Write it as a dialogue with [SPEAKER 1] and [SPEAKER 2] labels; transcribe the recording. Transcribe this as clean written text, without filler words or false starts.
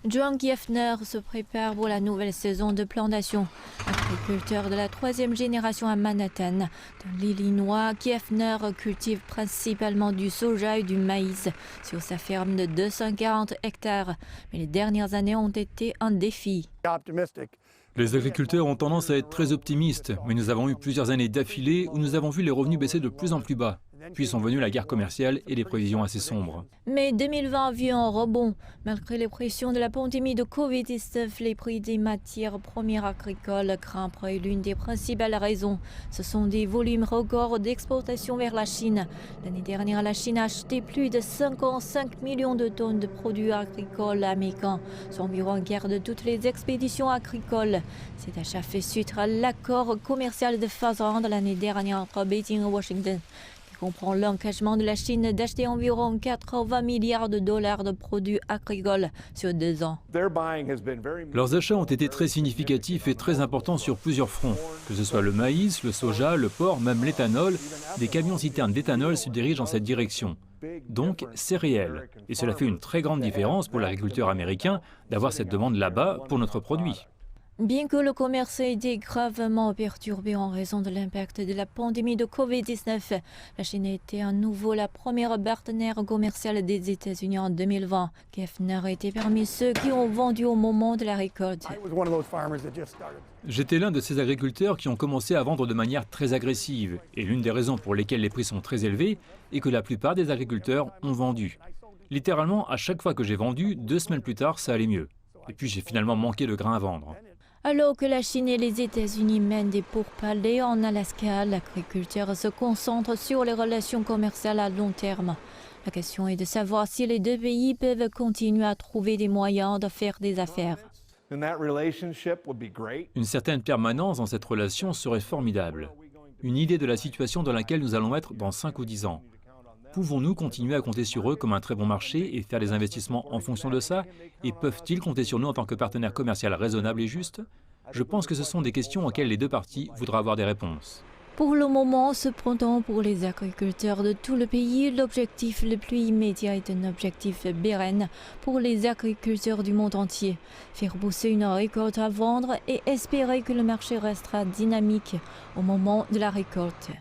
[SPEAKER 1] John Kiefner se prépare pour la nouvelle saison de plantation. Agriculteur de la 3e génération à Manhattan, dans l'Illinois, Kiefner cultive principalement du soja et du maïs sur sa ferme de 240 hectares. Mais les dernières années ont été un défi.
[SPEAKER 2] Les agriculteurs ont tendance à être très optimistes, mais nous avons eu plusieurs années d'affilée où nous avons vu les revenus baisser de plus en plus bas. Puis sont venues la guerre commerciale et les prévisions assez sombres.
[SPEAKER 1] Mais 2020 a vu un rebond. Malgré les pressions de la pandémie de Covid-19, les prix des matières premières agricoles grimpent et l'une des principales raisons, ce sont des volumes records d'exportation vers la Chine. L'année dernière, la Chine a acheté plus de 55 millions de tonnes de produits agricoles américains, soit environ un quart de toutes les expéditions agricoles. Cet achat fait suite à l'accord commercial de phase 1 de l'année dernière entre Beijing et Washington, comprend l'engagement de la Chine d'acheter environ 80 milliards de dollars de produits agricoles sur 2 ans.
[SPEAKER 2] Leurs achats ont été très significatifs et très importants sur plusieurs fronts. Que ce soit le maïs, le soja, le porc, même l'éthanol, des camions-citernes d'éthanol se dirigent dans cette direction. Donc, c'est réel. Et cela fait une très grande différence pour l'agriculteur américain d'avoir cette demande là-bas pour notre produit.
[SPEAKER 1] Bien que le commerce ait été gravement perturbé en raison de l'impact de la pandémie de Covid-19, la Chine a été à nouveau la première partenaire commerciale des États-Unis en 2020. Kiefner était parmi ceux qui ont vendu au moment de la récolte.
[SPEAKER 2] J'étais l'un de ces agriculteurs qui ont commencé à vendre de manière très agressive. Et l'une des raisons pour lesquelles les prix sont très élevés est que la plupart des agriculteurs ont vendu. Littéralement, à chaque fois que j'ai vendu, 2 semaines plus tard, ça allait mieux. Et puis j'ai finalement manqué de grains à vendre.
[SPEAKER 1] Alors que la Chine et les États-Unis mènent des pourparlers en Alaska, l'agriculteur se concentre sur les relations commerciales à long terme. La question est de savoir si les deux pays peuvent continuer à trouver des moyens de faire des affaires.
[SPEAKER 2] Une certaine permanence dans cette relation serait formidable. Une idée de la situation dans laquelle nous allons être dans 5 ou 10 ans. Pouvons-nous continuer à compter sur eux comme un très bon marché et faire des investissements en fonction de ça? Et peuvent-ils compter sur nous en tant que partenaire commercial raisonnable et juste? Je pense que ce sont des questions auxquelles les deux parties voudraient avoir des réponses.
[SPEAKER 1] Pour le moment, cependant, pour les agriculteurs de tout le pays, l'objectif le plus immédiat est un objectif pérenne pour les agriculteurs du monde entier. Faire pousser une récolte à vendre et espérer que le marché restera dynamique au moment de la récolte.